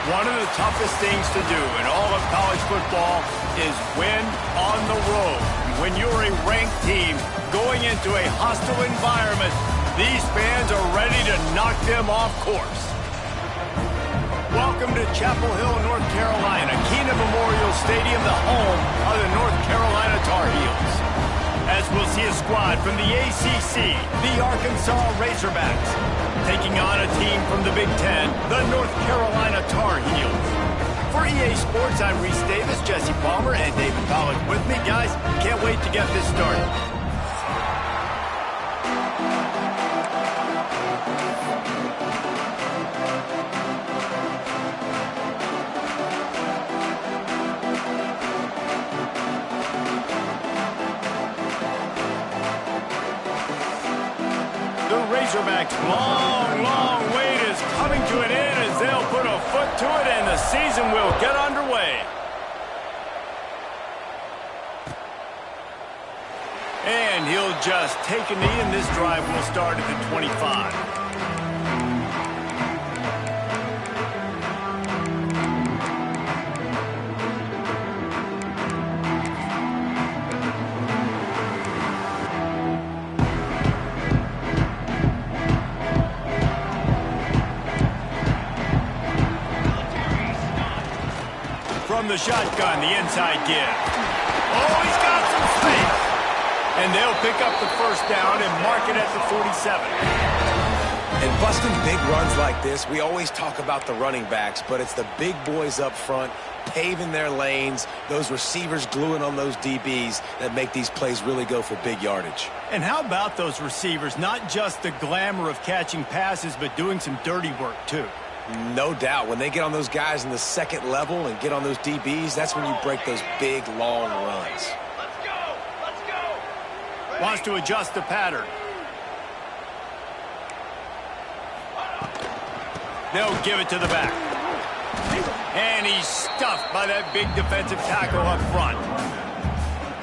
One of the toughest things to do in all of college football is win on the road. When you're a ranked team going into a hostile environment, these fans are ready to knock them off course. Welcome to Chapel Hill, North Carolina, Kenan Memorial Stadium, the home of the North Carolina Tar Heels. As we'll see a squad from the ACC, the Arkansas Razorbacks, taking on a team from the Big Ten, the North Carolina Tar Heels. For EA Sports, I'm Reese Davis, Jesse Palmer, and David Pollack with me. Guys, can't wait to get this started. Razorbacks' long wait is coming to an end as they'll put a foot to it and the season will get underway. And he'll just take a knee and this drive will start at the 25. From the shotgun, the inside give. Oh, he's got some space. And they'll pick up the first down and mark it at the 47. And busting big runs like this, we always talk about the running backs, but it's the big boys up front, paving their lanes, those receivers gluing on those DBs that make these plays really go for big yardage. And how about those receivers? Not just the glamour of catching passes, but doing some dirty work, too. No doubt. When they get on those guys in the second level and get on those DBs, that's when you break those big, long runs. Let's go! Wants to adjust the pattern. They'll give it to the back. And he's stuffed by that big defensive tackle up front.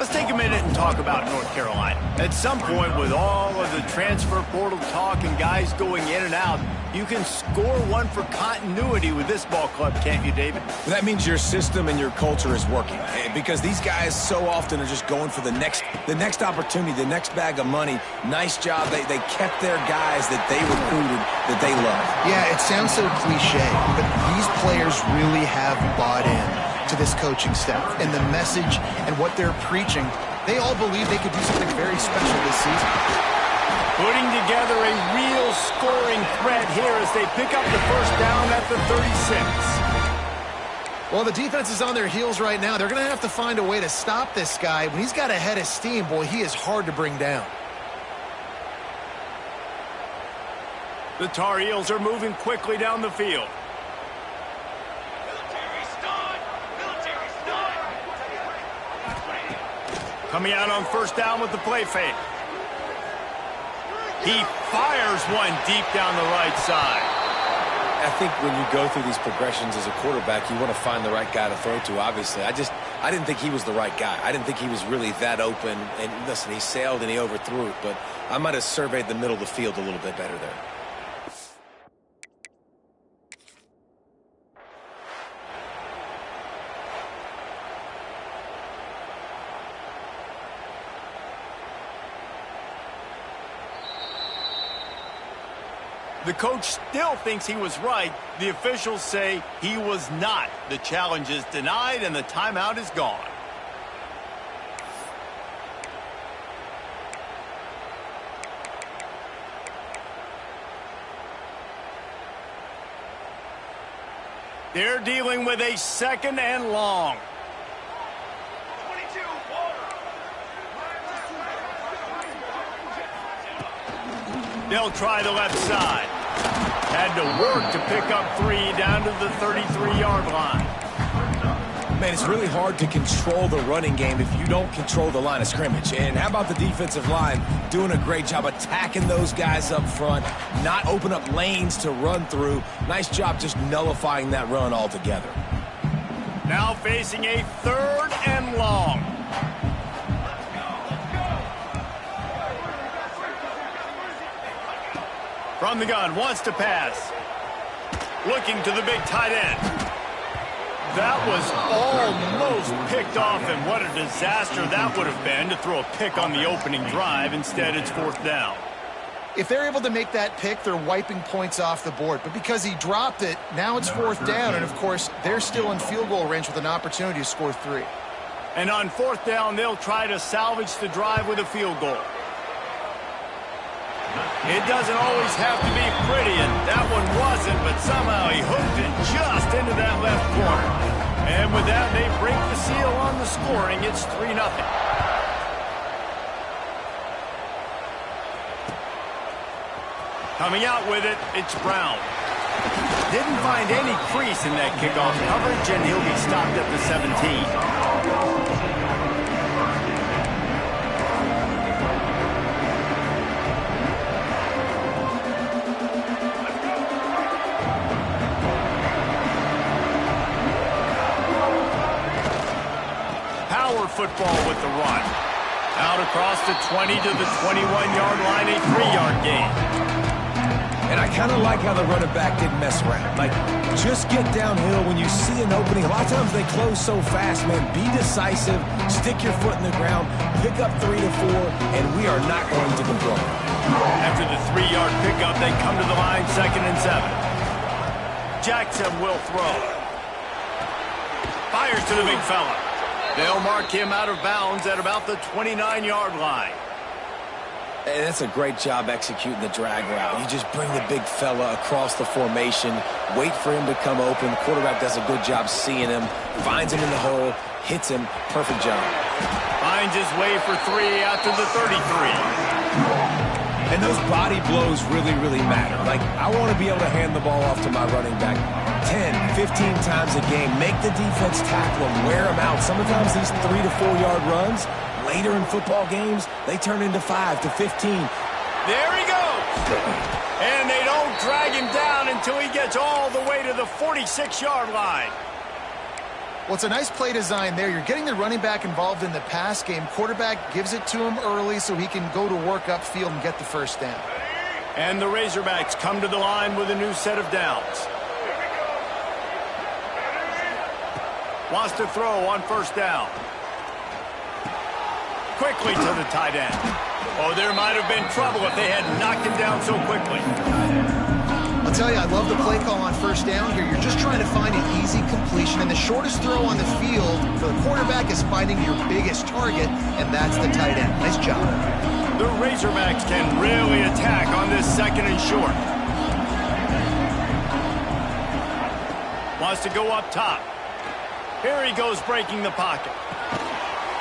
Let's take a minute and talk about North Carolina. At some point, with all of the transfer portal talk and guys going in and out, you can score one for continuity with this ball club, can't you, David? That means your system and your culture is working, because these guys so often are just going for the next opportunity, the next bag of money. Nice job. They kept their guys that they recruited, that they love. Yeah, it sounds so cliche, but these players really have bought in to this coaching staff and the message and what they're preaching. They all believe they could do something very special this season. Putting together a real scoring threat here as they pick up the first down at the 36. Well, the defense is on their heels right now. They're going to have to find a way to stop this guy. When he's got a head of steam, boy, he is hard to bring down. The Tar Heels are moving quickly down the field. Coming out on first down with the play fake. He fires one deep down the right side. I think when you go through these progressions as a quarterback, you want to find the right guy to throw to, obviously. I didn't think he was the right guy. I didn't think he was really that open. And listen, he sailed and he overthrew it, but I might have surveyed the middle of the field a little bit better there. The coach still thinks he was right. The officials say he was not. The challenge is denied and the timeout is gone. They're dealing with a second and long. They'll try the left side. Had to work to pick up 3 down to the 33-yard line. Man, it's really hard to control the running game if you don't control the line of scrimmage. And how about the defensive line doing a great job attacking those guys up front, not open up lanes to run through. Nice job just nullifying that run altogether. Now facing a third and long. From the gun, wants to pass. Looking to the big tight end. That was almost picked off, and what a disaster that would have been to throw a pick on the opening drive. Instead, it's 4th down. If they're able to make that pick, they're wiping points off the board. But because he dropped it, now it's 4th down, and of course, they're still in field goal range with an opportunity to score 3. And on 4th down, they'll try to salvage the drive with a field goal. It doesn't always have to be pretty, and that one wasn't, but somehow he hooked it just into that left corner. And with that, they break the seal on the scoring. It's 3-0. Coming out with it, it's Brown. Didn't find any crease in that kickoff coverage, and he'll be stopped at the 17. Football with the run. Out across the 20 to the 21-yard line, a 3-yard gain. And I kind of like how the running back didn't mess around. Like, just get downhill when you see an opening. A lot of times they close so fast, man. Be decisive, stick your foot in the ground, pick up 3 to 4, and we are not going to complain. After the 3-yard pickup, they come to the line, 2nd and 7. Jackson will throw. Fires to the big fella. They'll mark him out of bounds at about the 29-yard line. And that's a great job executing the drag route. You just bring the big fella across the formation, wait for him to come open. The quarterback does a good job seeing him, finds him in the hole, hits him. Perfect job. Finds his way for 3 after the 33. And those body blows really, really matter. Like, I want to be able to hand the ball off to my running back 10, 15 times a game. Make the defense tackle him, wear him out. Sometimes these 3 to 4 yard runs, later in football games, they turn into 5 to 15. There he goes. And they don't drag him down until he gets all the way to the 46-yard line. Well, it's a nice play design there. You're getting the running back involved in the pass game. Quarterback gives it to him early so he can go to work upfield and get the 1st down. And the Razorbacks come to the line with a new set of downs. Wants to throw on 1st down. Quickly to the tight end. Oh, there might have been trouble if they had knocked him down so quickly. I'll tell you, I love the play call on 1st down here. You're just trying to find an easy completion, and the shortest throw on the field for the quarterback is finding your biggest target, and that's the tight end. Nice job. The Razorbacks can really attack on this 2nd and short. Wants to go up top. Here he goes breaking the pocket.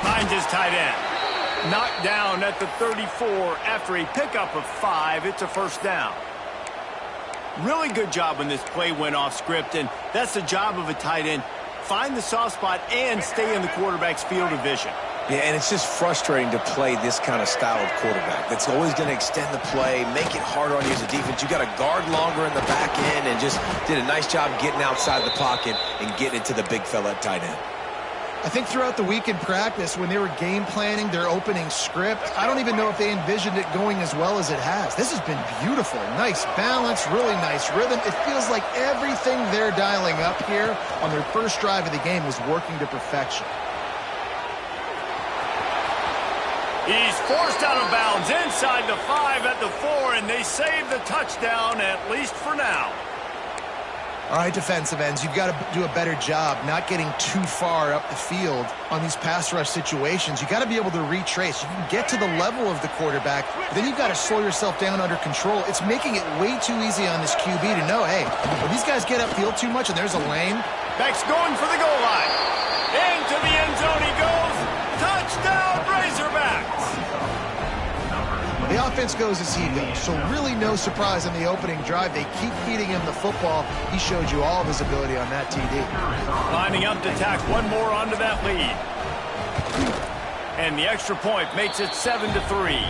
Finds his tight end. Knocked down at the 34 after a pickup of 5. It's a 1st down. Really good job when this play went off script, and that's the job of a tight end. Find the soft spot and stay in the quarterback's field of vision. Yeah, and it's just frustrating to play this kind of style of quarterback. That's always going to extend the play, make it harder on you as a defense. You got to guard longer in the back end, and just did a nice job getting outside the pocket and getting it to the big fella at tight end. I think throughout the week in practice, when they were game planning their opening script, I don't even know if they envisioned it going as well as it has. This has been beautiful. Nice balance, really nice rhythm. It feels like everything they're dialing up here on their first drive of the game is working to perfection. He's forced out of bounds inside the 5 at the 4, and they save the touchdown, at least for now. All right, defensive ends, you've got to do a better job not getting too far up the field on these pass rush situations. You've got to be able to retrace. You can get to the level of the quarterback, but then you've got to slow yourself down under control. It's making it way too easy on this QB to know, hey, when these guys get upfield too much and there's a lane. Beck's going for the goal line. Into the end zone he goes. Touchdown, Razorbacks! The offense goes as he goes, so really no surprise on the opening drive. They keep feeding him the football. He showed you all of his ability on that TD. Lining up to tack one more onto that lead. And the extra point makes it 7-3.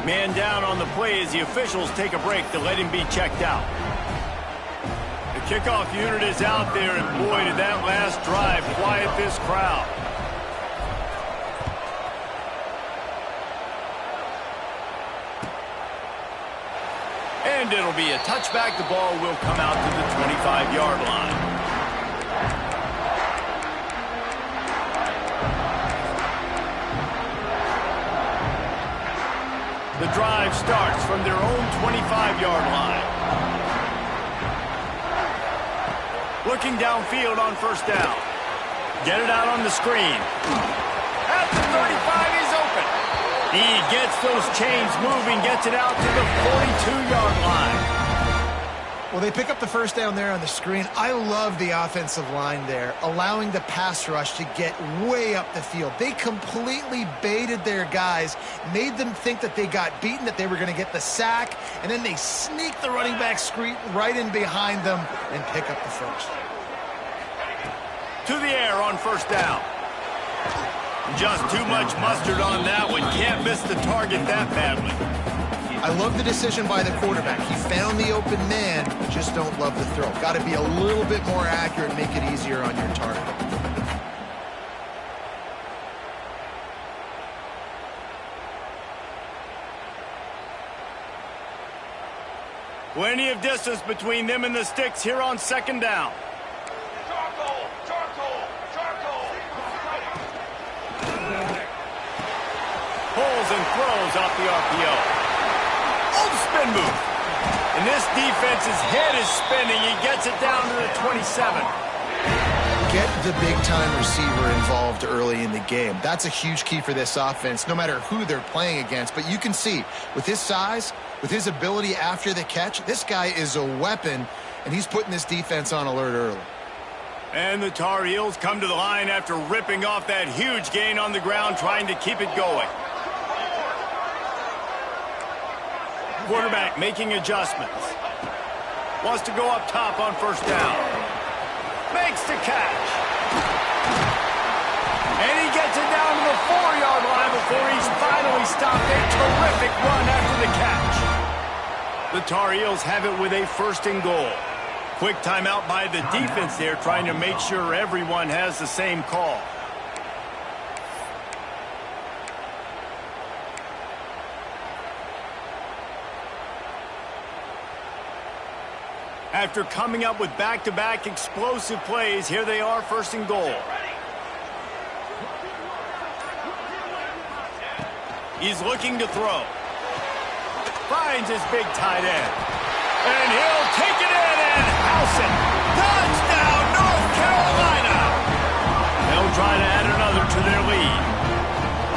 Man down on the play as the officials take a break to let him be checked out. The kickoff unit is out there, and boy, did that last drive quiet this crowd. And it'll be a touchback. The ball will come out to the 25-yard line. The drive starts from their own 25-yard line. Looking downfield on first down. Get it out on the screen. At the 35, he's open. He gets those chains moving, gets it out to the 42-yard line. Well, they pick up the first down there on the screen. I love the offensive line there, allowing the pass rush to get way up the field. They completely baited their guys, made them think that they got beaten, that they were going to get the sack, and then they sneak the running back screen right in behind them and pick up the first. To the air on first down. Just too much mustard on that one. Can't miss the target that badly. I love the decision by the quarterback. He found the open man, just don't love the throw. Got to be a little bit more accurate, make it easier on your target. Plenty of distance between them and the sticks here on second down. Pulls and throws off the RPO. Spin move. And this defense's head is spinning. He gets it down to the 27. Get the big-time receiver involved early in the game. That's a huge key for this offense, no matter who they're playing against. But you can see, with his size, with his ability after the catch, this guy is a weapon, and he's putting this defense on alert early. And the Tar Heels come to the line after ripping off that huge gain on the ground, trying to keep it going. Quarterback making adjustments. Wants to go up top on first down. Makes the catch. And he gets it down to the 4-yard line before he's finally stopped. A terrific run after the catch. The Tar Heels have it with a first and goal. Quick timeout by the defense there, trying to make sure everyone has the same call. After coming up with back-to-back explosive plays, here they are, first and goal. He's looking to throw. Finds his big tight end. And he'll take it in and house it. Touchdown, North Carolina! They'll try to add another to their lead.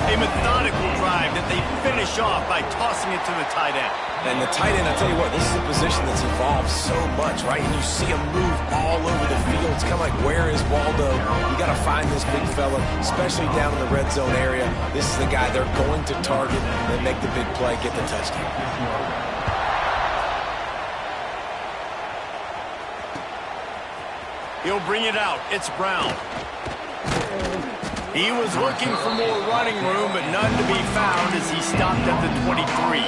A methodical drive that they finish off by tossing it to the tight end. And the tight end, I tell you what, this is a position that's evolved so much, right? And you see him move all over the field. It's kind of like, where is Waldo? You got to find this big fella, especially down in the red zone area. This is the guy they're going to target and make the big play, get the touchdown. He'll bring it out. It's Brown. He was looking for more running room, but none to be found as he stopped at the 23.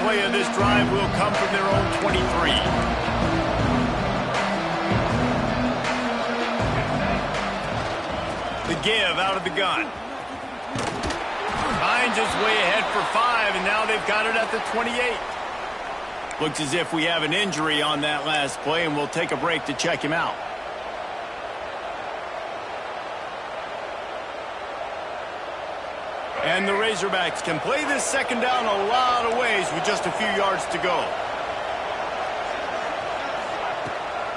Play of this drive will come from their own 23. The give out of the gun. Finds his way ahead for 5, and now they've got it at the 28. Looks as if we have an injury on that last play, and we'll take a break to check him out. And the Razorbacks can play this second down a lot of ways with just a few yards to go.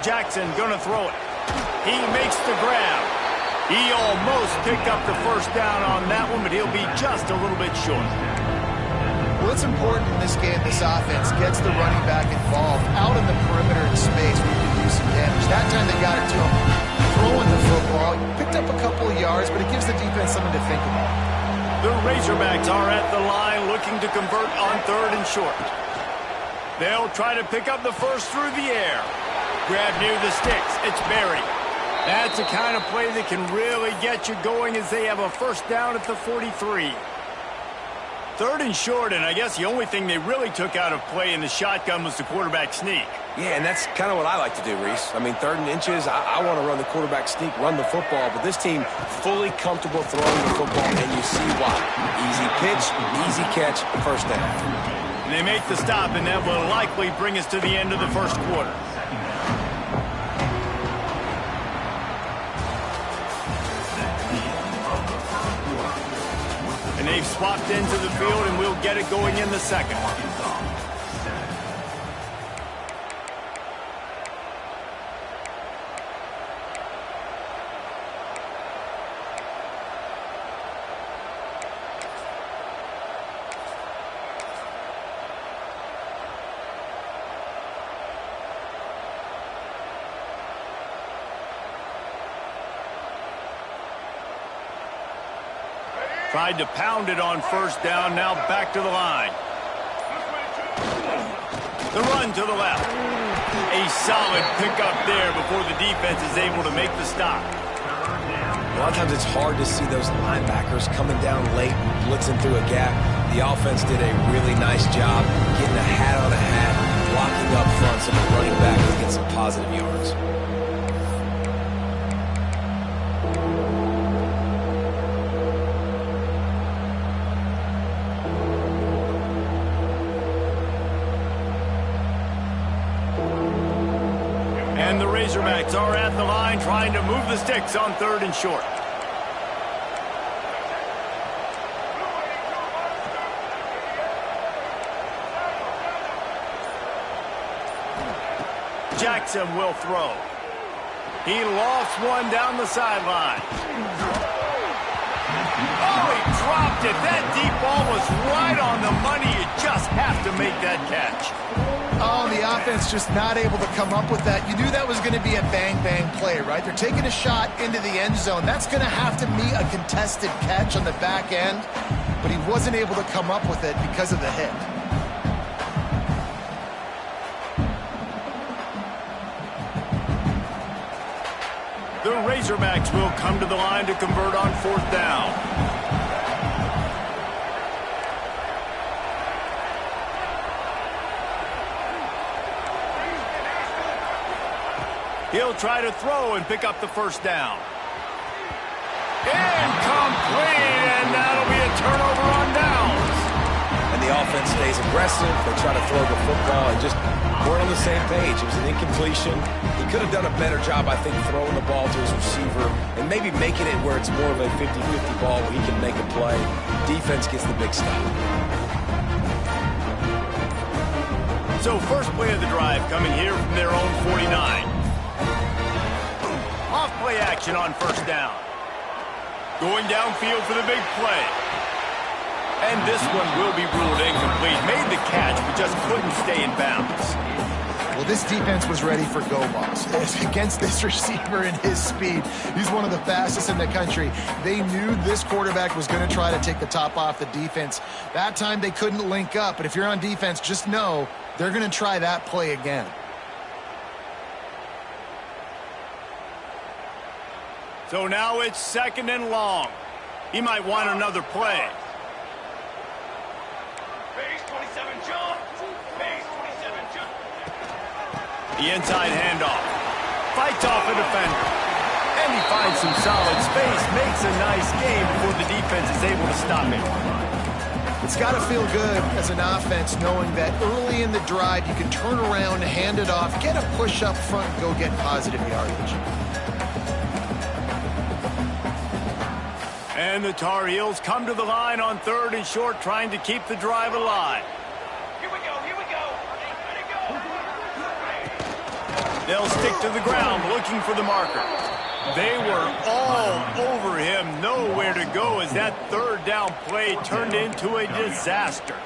Jackson gonna throw it. He makes the grab. He almost picked up the first down on that one, but he'll be just a little bit short. Well, it's important in this game, this offense gets the running back involved out in the perimeter in space where you can do some damage. That time they got it to him throwing the football. Picked up a couple of yards, but it gives the defense something to think about. The Razorbacks are at the line looking to convert on third and short. They'll try to pick up the first through the air. Grab near the sticks. It's Berry. That's the kind of play that can really get you going as they have a first down at the 43. Third and short, and I guess the only thing they really took out of play in the shotgun was the quarterback sneak. Yeah, and that's kind of what I like to do, Reese. I mean, third and inches, I want to run the quarterback sneak, run the football, but this team fully comfortable throwing the football, and you see why. Easy pitch, easy catch, first down. And they make the stop, and that will likely bring us to the end of the first quarter. And they've swapped into the field, and we'll get it going in the second. Tried to pound it on first down, now back to the line. The run to the left. A solid pickup there before the defense is able to make the stop. A lot of times it's hard to see those linebackers coming down late and blitzing through a gap. The offense did a really nice job getting a hat on a hat, blocking up front so the running back can get some positive yards. And the Razorbacks are at the line trying to move the sticks on 3rd and short. Jackson will throw. He lost one down the sideline. Oh, he dropped it. That deep ball was right on the money. You just have to make that catch. Oh, the offense just not able to come up with that. You knew that was going to be a bang-bang play, right? They're taking a shot into the end zone. That's going to have to be a contested catch on the back end, but he wasn't able to come up with it because of the hit. The Razorbacks will come to the line to convert on 4th down. He'll try to throw and pick up the first down. Incomplete, and that'll be a turnover on downs. And the offense stays aggressive. They try to throw the football and just weren't on the same page. It was an incompletion. He could have done a better job, I think, throwing the ball to his receiver and maybe making it where it's more of a 50-50 ball where he can make a play. Defense gets the big stop. So first play of the drive coming here from their own 49. Off play action on 1st down. Going downfield for the big play. And this one will be ruled incomplete. Made the catch, but just couldn't stay in bounds. Well, this defense was ready for go balls. Against this receiver and his speed, he's one of the fastest in the country. They knew this quarterback was going to try to take the top off the defense. That time they couldn't link up, but if you're on defense, just know they're going to try that play again. So now it's 2nd and long. He might want another play. The inside handoff. Fights off a defender. And he finds some solid space. Makes a nice game before the defense is able to stop him. It's got to feel good as an offense knowing that early in the drive you can turn around, hand it off, get a push up front, and go get positive yardage. And the Tar Heels come to the line on 3rd and short, trying to keep the drive alive. They'll stick to the ground looking for the marker. They were all over him, nowhere to go as that 3rd down play turned into a disaster.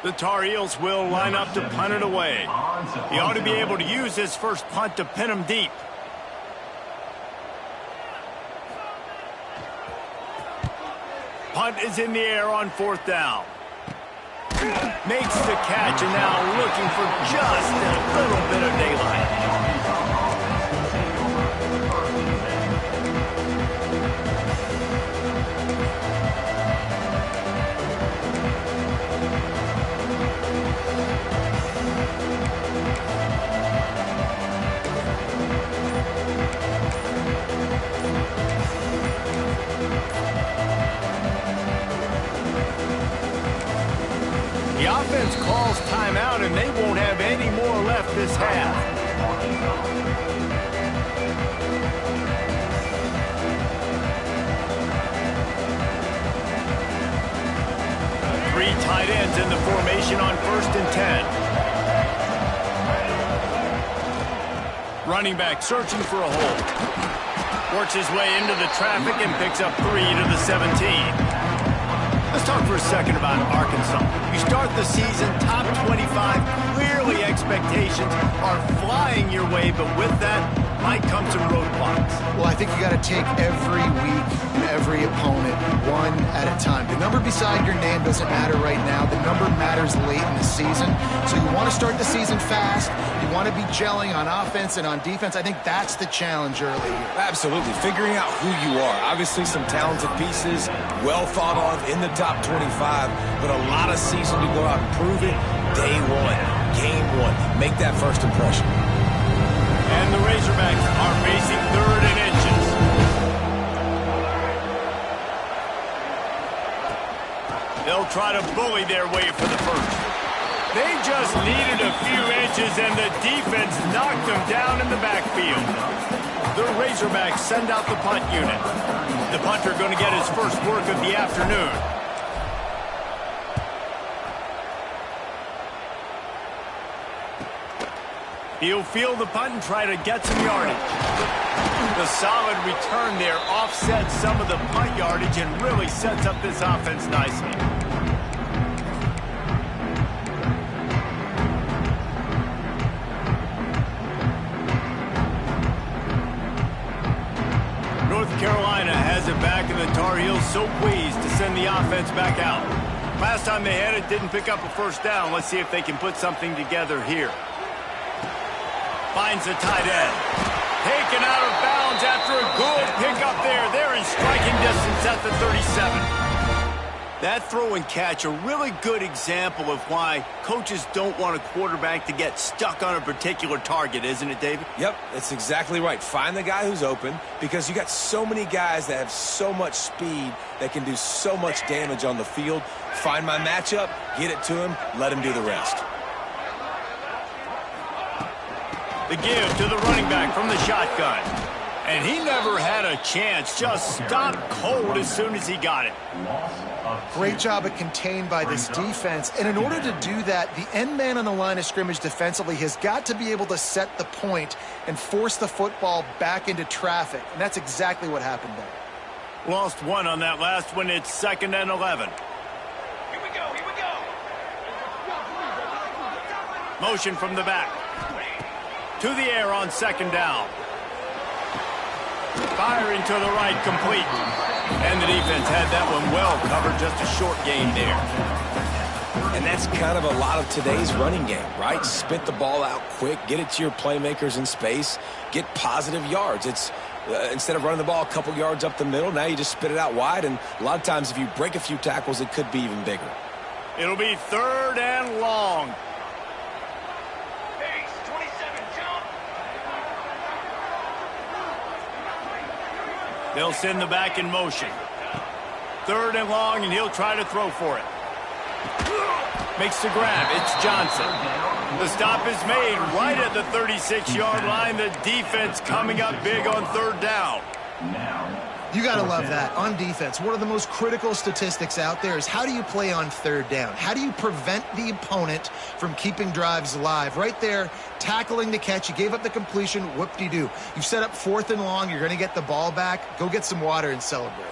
The Tar Heels will line up to punt it away. He ought to be able to use his first punt to pin him deep. Punt is in the air on 4th down. Makes the catch and now looking for just a little bit of daylight. The offense calls timeout, and they won't have any more left this half. Three tight ends in the formation on 1st and 10. Running back searching for a hole. Works his way into the traffic and picks up 3 to the 17. Let's talk for a second about Arkansas. You start the season top 25. Clearly expectations are flying your way, but with that might come some roadblocks. Well, I think you got to take every week and every opponent one at a time. The number beside your name doesn't matter right now. The number matters late in the season. So you want to start the season fast. You want to be gelling on offense and on defense. I think that's the challenge early here. Absolutely. Figuring out who you are. Obviously some talented pieces, well thought of in the top 25, but a lot of season to go out and prove it. Day one, game one. Make that first impression. And the Razorbacks are facing 3rd and inches. They'll try to bully their way for the first. They just needed a few inches, and the defense knocked them down in the backfield. The Razorbacks send out the punt unit. The punter going to get his first work of the afternoon. He'll field the punt and try to get some yardage. The solid return there offsets some of the punt yardage and really sets up this offense nicely. North Carolina has it back, and the Tar Heels so pleased to send the offense back out. Last time they had it, didn't pick up a first down. Let's see if they can put something together here. Finds the tight end. Taken out of bounds after a good pickup there. They're in striking distance at the 37. That throw and catch, a really good example of why coaches don't want a quarterback to get stuck on a particular target, isn't it, David? Yep, that's exactly right. Find the guy who's open, because you got so many guys that have so much speed that can do so much damage on the field. Find my matchup, get it to him, let him do the rest. The give to the running back from the shotgun. And he never had a chance. Just stopped cold as soon as he got it. Great job at contained by this defense. And in order to do that, the end man on the line of scrimmage defensively has got to be able to set the point and force the football back into traffic. And that's exactly what happened there. Lost one on that last one. It's 2nd and 11. Here we go, here we go. Motion from the back. To the air on 2nd down. Firing to the right, complete. And the defense had that one well covered, just a short gain there. And that's kind of a lot of today's running game, right? Spit the ball out quick, get it to your playmakers in space, get positive yards. It's instead of running the ball a couple yards up the middle, now you just spit it out wide, and a lot of times if you break a few tackles, it could be even bigger. It'll be 3rd and long. They'll send the back in motion. 3rd and long, and he'll try to throw for it. Makes the grab. It's Johnson. The stop is made right at the 36-yard line. The defense coming up big on 3rd down. You got to love that. On defense, one of the most critical statistics out there is how do you play on 3rd down? How do you prevent the opponent from keeping drives alive? Right there, tackling the catch. You gave up the completion. Whoop-de-doo. You set up 4th and long. You're going to get the ball back. Go get some water and celebrate.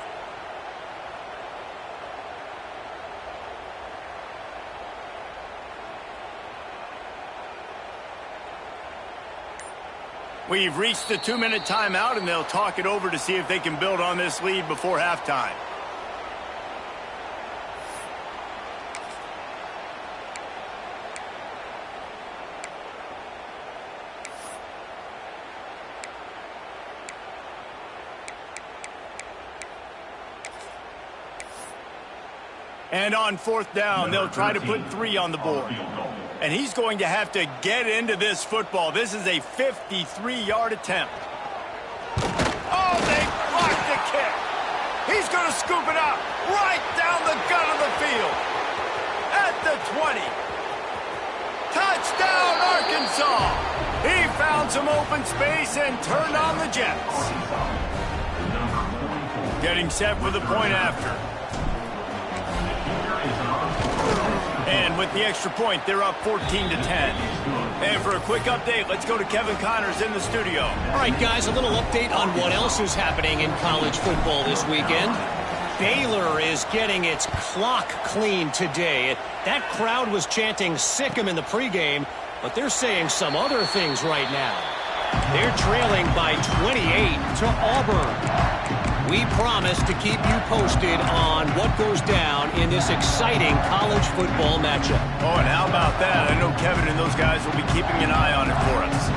We've reached the 2-minute timeout, and they'll talk it over to see if they can build on this lead before halftime. And on 4th down, they'll try to put 3 on the board. And he's going to have to get into this football. This is a 53-yard attempt. Oh, they blocked the kick. He's going to scoop it up right down the gut of the field. At the ready. Touchdown, Arkansas! He found some open space and turned on the Jets. Getting set for the point after. And with the extra point, they're up 14-10. And for a quick update, let's go to Kevin Connors in the studio. All right, guys, a little update on what else is happening in college football this weekend. Baylor is getting its clock cleaned today. That crowd was chanting "sick 'em" in the pregame, but they're saying some other things right now. They're trailing by 28 to Auburn. We promise to keep you posted on what goes down in this exciting college football matchup. Oh, and how about that? I know Kevin and those guys will be keeping an eye on it for us.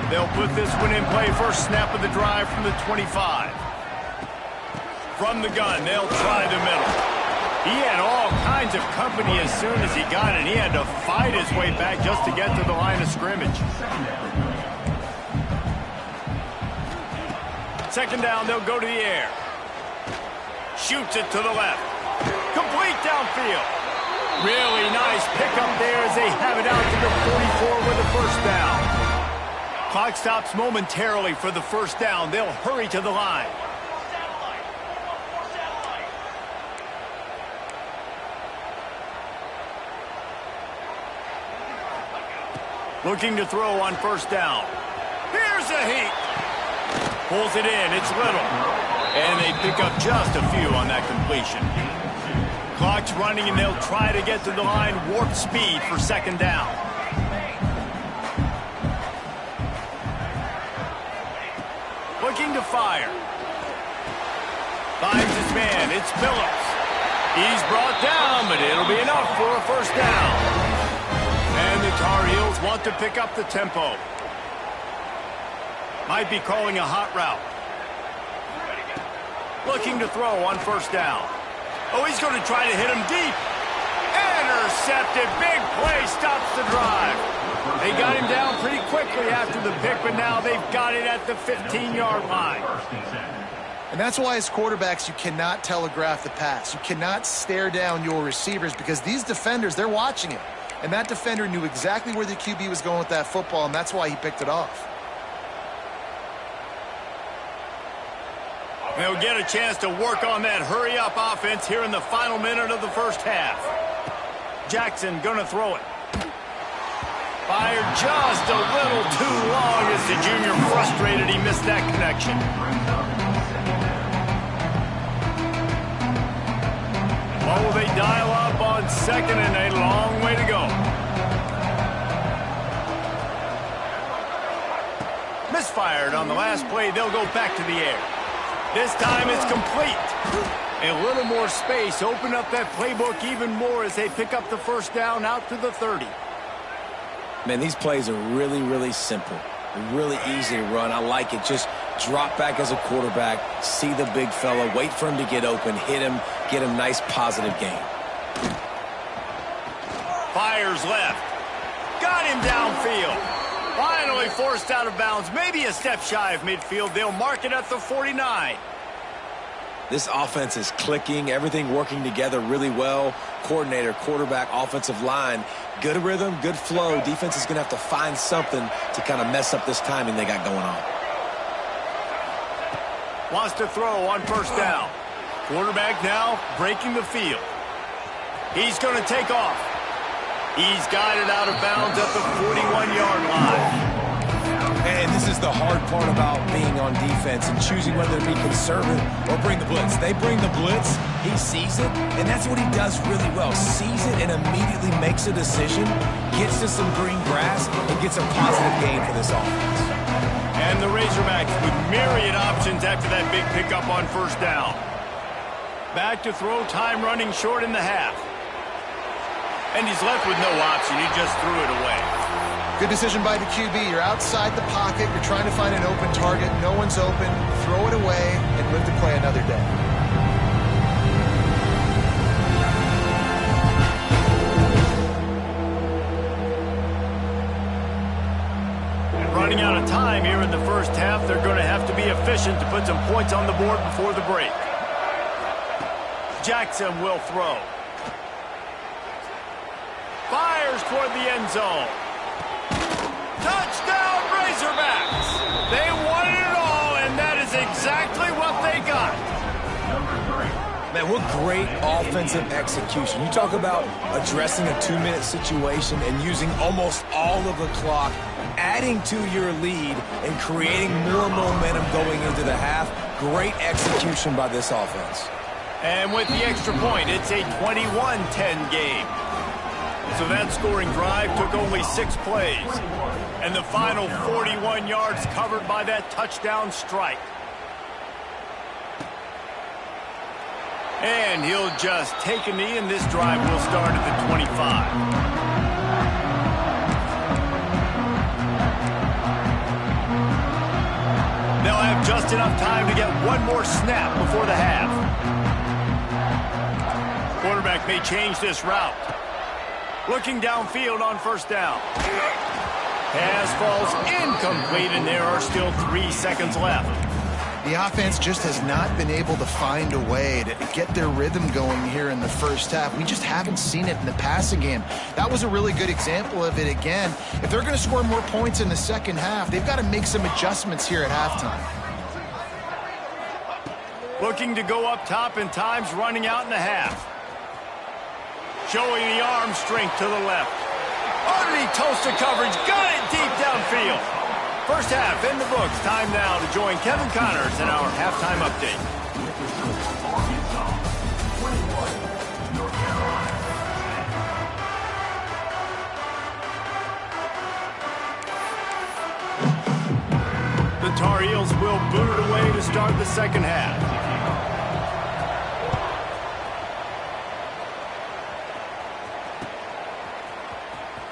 They'll put this one in play. First snap of the drive from the 25. From the gun, they'll try the middle. He had all kinds of company as soon as he got it. He had to fight his way back just to get to the line of scrimmage. Second down, they'll go to the air. Shoots it to the left. Complete downfield. Really nice pickup there as they have it out to the 44 with a first down. Clock stops momentarily for the first down. They'll hurry to the line. Looking to throw on first down. Here's a heat. Pulls it in. It's Little. And they pick up just a few on that completion. Clock's running, and they'll try to get to the line. Warp speed for second down. Looking to fire. Finds his man. It's Phillips. He's brought down, but it'll be enough for a first down. And the Tar Heels want to pick up the tempo. Might be calling a hot route. Looking to throw on first down. Oh, he's going to try to hit him deep. Intercepted. Big play stops the drive. They got him down pretty quickly after the pick, but now they've got it at the 15-yard line. And that's why as quarterbacks, you cannot telegraph the pass. You cannot stare down your receivers because these defenders, they're watching it. And that defender knew exactly where the QB was going with that football, and that's why he picked it off. They'll get a chance to work on that hurry-up offense here in the final minute of the first half. Jackson going to throw it. Fired just a little too long as the junior frustrated. He missed that connection. Oh, they dial up on second and a long way to go. Misfired on the last play. They'll go back to the air. This time it's complete. A little more space. Open up that playbook even more as they pick up the first down out to the 30. Man, these plays are really, really simple. Really easy to run. I like it. Just drop back as a quarterback, see the big fella, wait for him to get open, hit him, get a nice positive gain. Fires left. Got him downfield. Finally forced out of bounds. Maybe a step shy of midfield. They'll mark it at the 49. This offense is clicking, everything working together really well. Coordinator, quarterback, offensive line, good rhythm, good flow. Defense is going to have to find something to kind of mess up this timing they got going on. Wants to throw on first down. Quarterback now breaking the field. He's going to take off. He's got it out of bounds at the 41-yard line. And this is the hard part about being on defense and choosing whether to be conservative or bring the blitz. They bring the blitz, he sees it, and that's what he does really well. Sees it and immediately makes a decision, gets to some green grass, and gets a positive gain for this offense. And the Razorbacks with myriad options after that big pickup on first down. Back to throw, time running short in the half. And he's left with no option. He just threw it away. Good decision by the QB. You're outside the pocket. You're trying to find an open target. No one's open. Throw it away and live to play another day. And running out of time here in the first half, they're going to have to be efficient to put some points on the board before the break. Jackson will throw. fires toward the end zone. Touchdown, Razorbacks! They wanted it all, and that is exactly what they got. Man, what great offensive execution. You talk about addressing a 2-minute situation and using almost all of the clock, adding to your lead and creating more momentum going into the half. Great execution by this offense. And with the extra point, it's a 21-10 game. So that scoring drive took only 6 plays. And the final 41 yards covered by that touchdown strike. And he'll just take a knee, and this drive will start at the 25. They'll have just enough time to get one more snap before the half. Quarterback may change this route. Looking downfield on first down. Pass falls incomplete, and there are still 3 seconds left. The offense just has not been able to find a way to get their rhythm going here in the first half. We just haven't seen it in the passing game. That was a really good example of it again. If they're going to score more points in the second half, they've got to make some adjustments here at halftime. Looking to go up top, and time's running out in the half. Showing the arm strength to the left. Underneath toast of coverage, got it deep downfield. First half in the books. Time now to join Kevin Connors in our halftime update. The Tar Heels will boot it away to start the second half.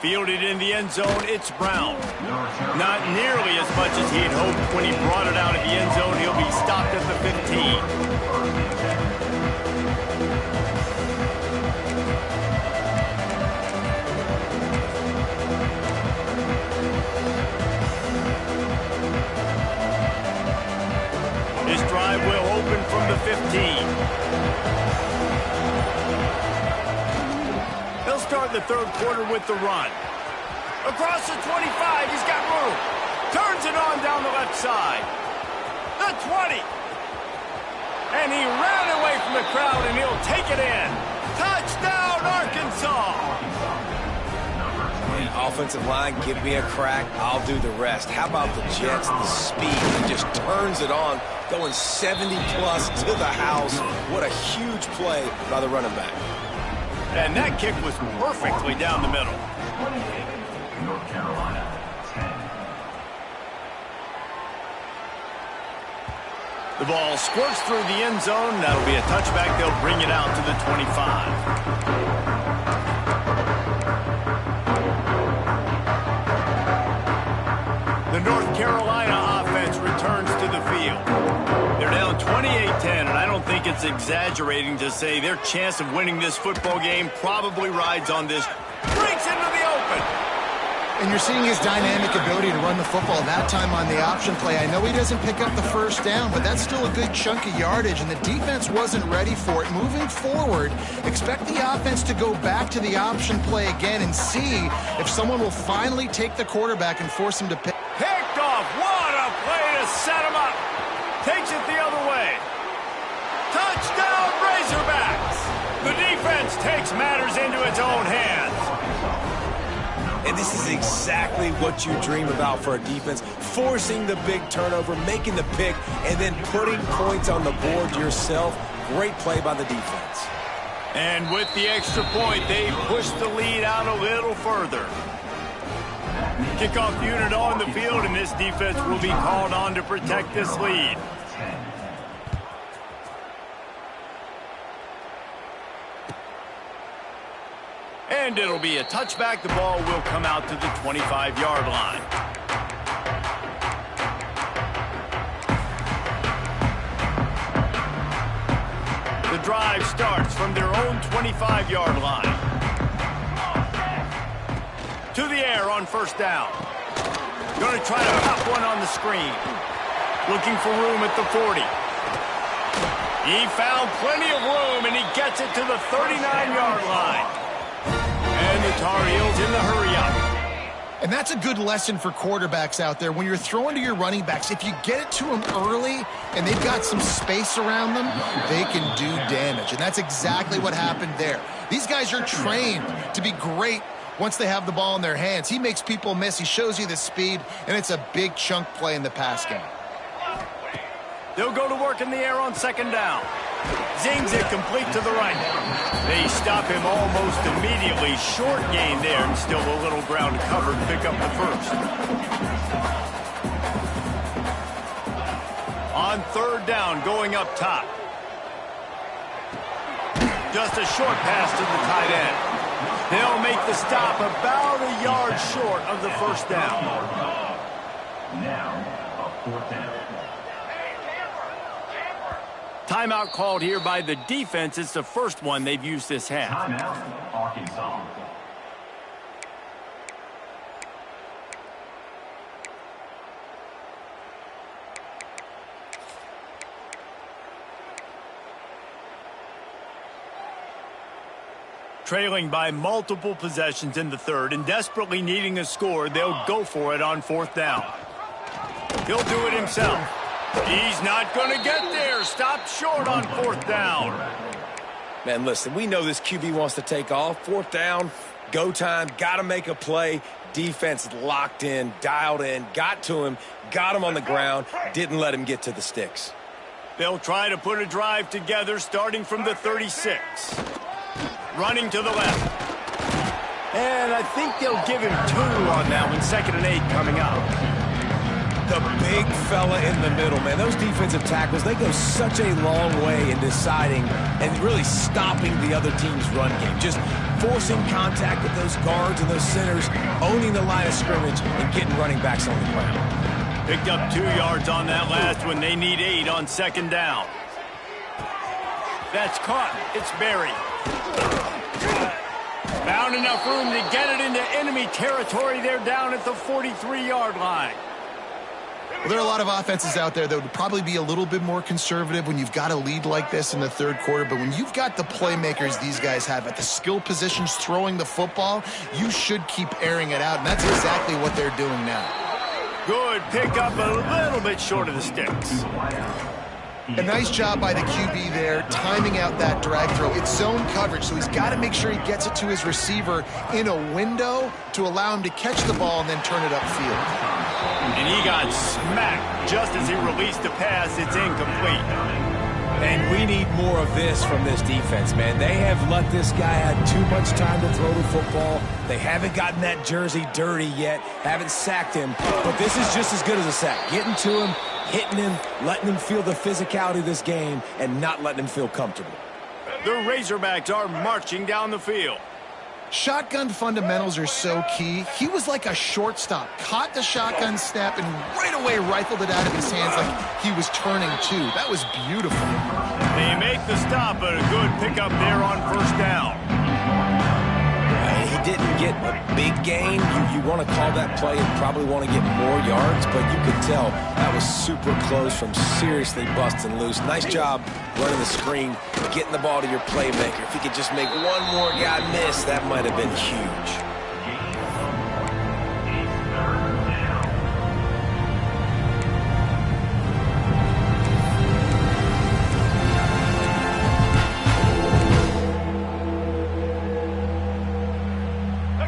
Fielded in the end zone, it's Brown. Not nearly as much as he had hoped when he brought it out of the end zone. He'll be stopped at the 15. This drive will open from the 15. They'll start the third quarter with the run. Across the 25, he's got room. Turns it on down the left side. The 20. And he ran away from the crowd, and he'll take it in. Touchdown, Arkansas! Man, offensive line, give me a crack, I'll do the rest. How about the Jets, the speed? He just turns it on, going 70-plus to the house. What a huge play by the running back. And that kick was perfectly down the middle. North Carolina, 10. The ball squirts through the end zone. That'll be a touchback. They'll bring it out to the 25. The North Carolina offense returns to the field. They're down 28-10, and I don't think it's exaggerating to say their chance of winning this football game probably rides on this. Breaks into the open. And you're seeing his dynamic ability to run the football that time on the option play. I know he doesn't pick up the first down, but that's still a good chunk of yardage, and the defense wasn't ready for it. Moving forward, expect the offense to go back to the option play again and see if someone will finally take the quarterback and force him to pick. Picked off. What a play to set him up. Takes it the other way. Touchdown, Razorbacks! The defense takes matters into its own hands. And this is exactly what you dream about for a defense. Forcing the big turnover, making the pick, and then putting points on the board yourself. Great play by the defense. And with the extra point, they push the lead out a little further. Kickoff unit on the field, and this defense will be called on to protect this lead. And it'll be a touchback. The ball will come out to the 25-yard line. The drive starts from their own 25-yard line. To the air on first down. Going to try to pop one on the screen. Looking for room at the 40. He found plenty of room, and he gets it to the 39-yard line. And the Tar Heels in the hurry-up. And that's a good lesson for quarterbacks out there. When you're throwing to your running backs, if you get it to them early and they've got some space around them, they can do damage. And that's exactly what happened there. These guys are trained to be great once they have the ball in their hands. He makes people miss. He shows you the speed, and it's a big chunk play in the pass game. They'll go to work in the air on second down. Zings it complete to the right. They stop him almost immediately. Short gain there, and still a little ground covered to pick up the first. On third down, going up top. Just a short pass to the tight end. They'll make the stop about a yard short of the first down. Now, a fourth down. Timeout called here by the defense. It's the first one they've used this half. Timeout, Arkansas. Trailing by multiple possessions in the third and desperately needing a score, they'll go for it on fourth down. He'll do it himself. He's not going to get there. Stopped short on fourth down. Man, listen, we know this QB wants to take off. Fourth down, go time, got to make a play. Defense locked in, dialed in, got to him, got him on the ground, didn't let him get to the sticks. They'll try to put a drive together starting from the 36. Running to the left. And I think they'll give him 2 on that one. 2nd and 8 coming up. The big fella in the middle, man. Those defensive tackles, they go such a long way in deciding and really stopping the other team's run game. Just forcing contact with those guards and those centers, owning the line of scrimmage, and getting running backs on the ground. Picked up 2 yards on that last one. They need 8 on second down. That's caught. It's Berry. Found enough room to get it into enemy territory. They're down at the 43-yard line. Well, there are a lot of offenses out there that would probably be a little bit more conservative when you've got a lead like this in the third quarter. But when you've got the playmakers these guys have at the skill positions throwing the football, you should keep airing it out. And that's exactly what they're doing now. Good pickup, a little bit short of the sticks. A nice job by the QB there, timing out that drag throw. It's zone coverage, so he's got to make sure he gets it to his receiver in a window to allow him to catch the ball and then turn it upfield. And he got smacked just as he released the pass. It's incomplete. And we need more of this from this defense, man. They have let this guy have too much time to throw the football. They haven't gotten that jersey dirty yet, haven't sacked him. But this is just as good as a sack. Getting to him, hitting him, letting him feel the physicality of this game, and not letting him feel comfortable. The Razorbacks are marching down the field. Shotgun fundamentals are so key. He was like a shortstop, caught the shotgun snap and right away rifled it out of his hands like he was turning too. That was beautiful. They make the stop, but a good pickup there on first down. He didn't get a big gain. You want to call that play and probably want to get more yards, but you could tell that was super close from seriously busting loose. Nice job running the screen, getting the ball to your playmaker. If he could just make one more guy miss, that might have been huge.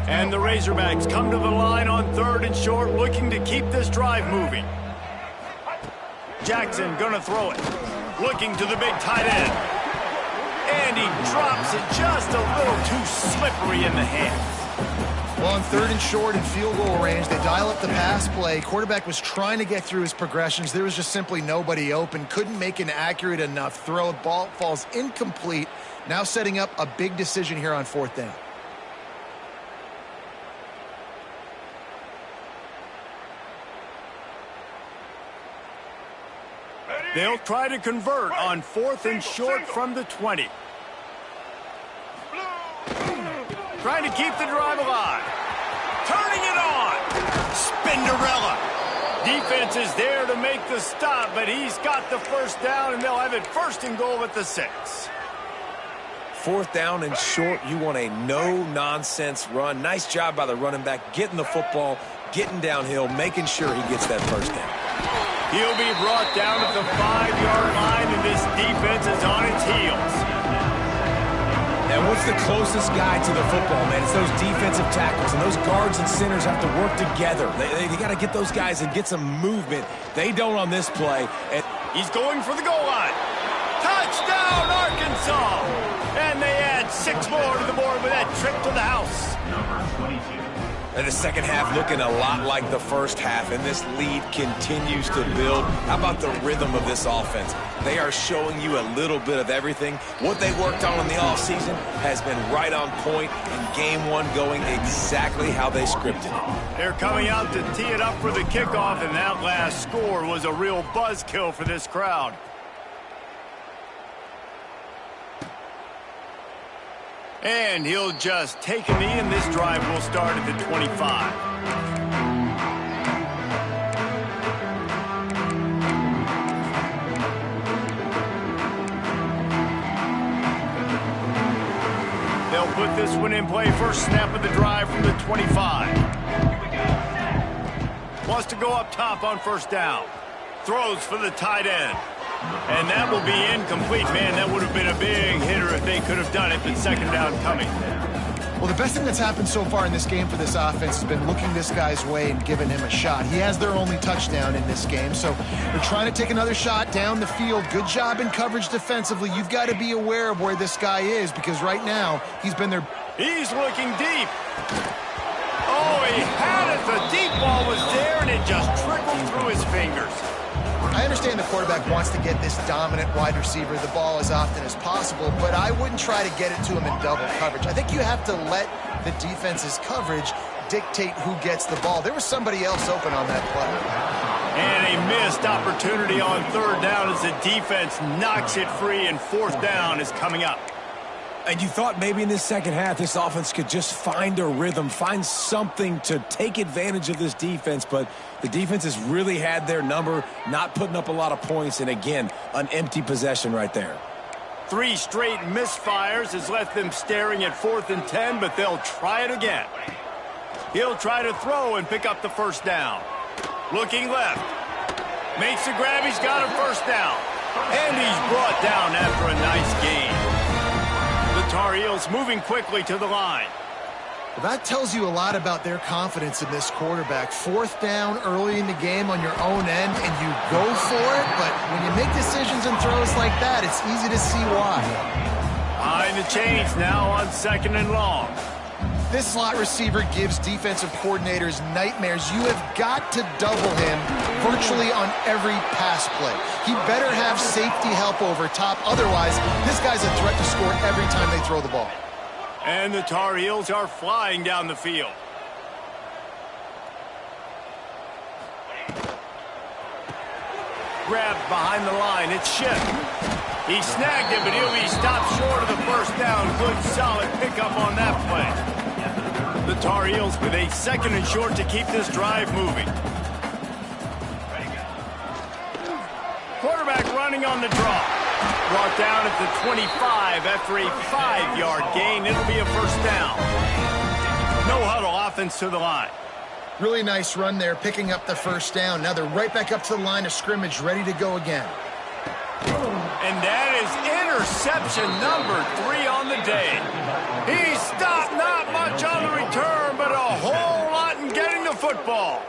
And the Razorbacks come to the line on third and short, looking to keep this drive moving. Jackson gonna throw it. Looking to the big tight end. And he drops it just a little too slippery in the hands. Well, on third and short and field goal range, they dial up the pass play. Quarterback was trying to get through his progressions. There was just simply nobody open. Couldn't make an accurate enough throw. Ball falls incomplete. Now setting up a big decision here on fourth down. They'll try to convert on fourth and short from the 20. Trying to keep the drive alive. Turning it on. Spinderella. Defense is there to make the stop, but he's got the first down, and they'll have it first and goal at the 6. 4th down and short, you want a no-nonsense run. Nice job by the running back, getting the football, getting downhill, making sure he gets that first down. He'll be brought down at the 5-yard line, and this defense is on its heels. And what's the closest guy to the football, man? It's those defensive tackles, and those guards and centers have to work together. They got to get those guys and get some movement. They don't on this play. And he's going for the goal line. Touchdown, Arkansas! And they add 6 more to the board with that trip to the house. Number 22. And the second half looking a lot like the first half, and this lead continues to build. How about the rhythm of this offense? They are showing you a little bit of everything. What they worked on in the offseason has been right on point, and game 1 going exactly how they scripted it. They're coming out to tee it up for the kickoff, and that last score was a real buzzkill for this crowd. And he'll just take a knee, and this drive will start at the 25. They'll put this one in play. First snap of the drive from the 25. Wants to go up top on first down. Throws for the tight end. And that will be incomplete. Man, that would have been a big hitter if they could have done it, but second down coming. Well, the best thing that's happened so far in this game for this offense has been looking this guy's way and giving him a shot. He has their only touchdown in this game, so they're trying to take another shot down the field. Good job in coverage defensively. You've got to be aware of where this guy is, because right now he's been there. He's looking deep. Oh, he had it. The deep ball was there, and it just trickled through his fingers. I understand the quarterback wants to get this dominant wide receiver the ball as often as possible, but I wouldn't try to get it to him in double coverage. I think you have to let the defense's coverage dictate who gets the ball. There was somebody else open on that play. And a missed opportunity on third down as the defense knocks it free, and fourth down is coming up. And you thought maybe in this second half this offense could just find a rhythm, find something to take advantage of this defense, but the defense has really had their number, not putting up a lot of points, and again, an empty possession right there. 3 straight misfires has left them staring at 4th and 10, but they'll try it again. He'll try to throw and pick up the first down. Looking left. Makes the grab. He's got a first down. And he's brought down after a nice gain. The Tar Heels moving quickly to the line. Well, that tells you a lot about their confidence in this quarterback. 4th down early in the game on your own end, and you go for it, but when you make decisions and throws like that, it's easy to see why. Behind the chains now on 2nd and long. This slot receiver gives defensive coordinators nightmares. You have got to double him virtually on every pass play. He better have safety help over top. Otherwise, this guy's a threat to score every time they throw the ball. And the Tar Heels are flying down the field. Grabbed behind the line. It's Schiff. He snagged it, but he'll be stopped short of the first down. Good, solid pickup on that play. The Tar Heels with a 2nd and short to keep this drive moving. Quarterback running on the draw. Brought down at the 25 after a 5-yard gain. It'll be a first down. No huddle, offense to the line. Really nice run there, picking up the first down. Now they're right back up to the line of scrimmage, ready to go again. And that is interception number 3 on the day. He stopped, not much on the return, but a whole lot in getting the football.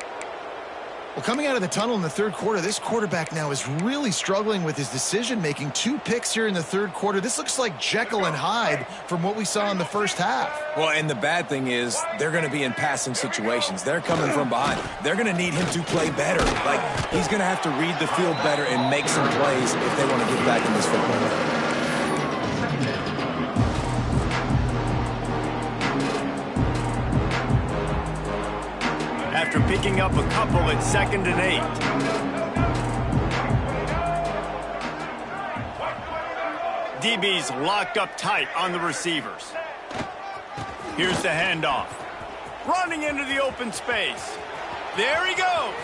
Well, coming out of the tunnel in the third quarter, this quarterback now is really struggling with his decision-making. 2 picks here in the third quarter. This looks like Jekyll and Hyde from what we saw in the first half. Well, and the bad thing is they're going to be in passing situations. They're coming from behind. They're going to need him to play better. Like, he's going to have to read the field better and make some plays if they want to get back in this football game. After picking up a couple at 2nd and 8. DB's locked up tight on the receivers. Here's the handoff. Running into the open space. There he goes.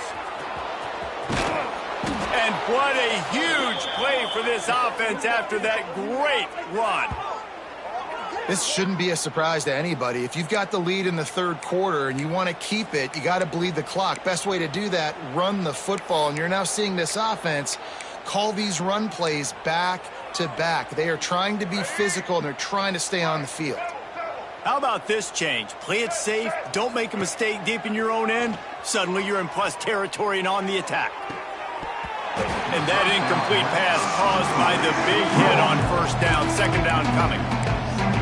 And what a huge play for this offense after that great run. This shouldn't be a surprise to anybody. If you've got the lead in the third quarter and you want to keep it, you got to bleed the clock. Best way to do that, run the football. And you're now seeing this offense call these run plays back to back. They are trying to be physical, and they're trying to stay on the field. How about this change? Play it safe, don't make a mistake deep in your own end. Suddenly you're in plus territory and on the attack. And that incomplete pass caused by the big hit on first down, second down coming.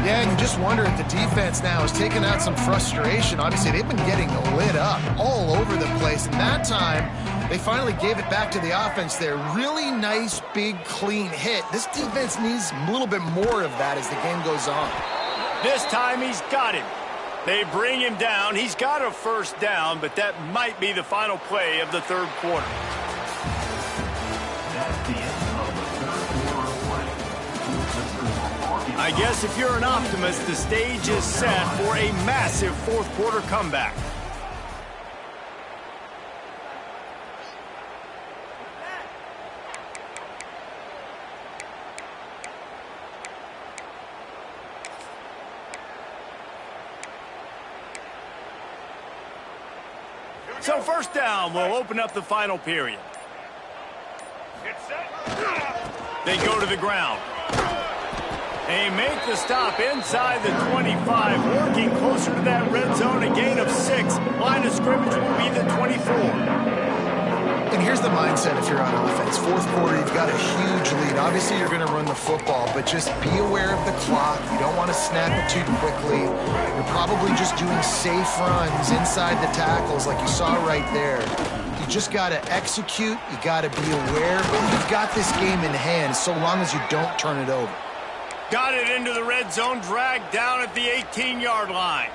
Yeah, and you just wonder if the defense now has taken out some frustration. Obviously, they've been getting lit up all over the place. And that time, they finally gave it back to the offense there. Really nice, big, clean hit. This defense needs a little bit more of that as the game goes on. This time he's got him. They bring him down. He's got a first down, but that might be the final play of the third quarter. That's the end of the third quarter of play. I guess if you're an optimist, the stage is set for a massive fourth quarter comeback. So first down will open up the final period. They go to the ground. They make the stop inside the 25, working closer to that red zone, a gain of 6. Line of scrimmage will be the 24. And here's the mindset if you're on offense. Fourth quarter, you've got a huge lead. Obviously, you're going to run the football, but just be aware of the clock. You don't want to snap it too quickly. You're probably just doing safe runs inside the tackles like you saw right there. You just got to execute. You got to be aware, but you've got this game in hand so long as you don't turn it over. Got it into the red zone, dragged down at the 18-yard line.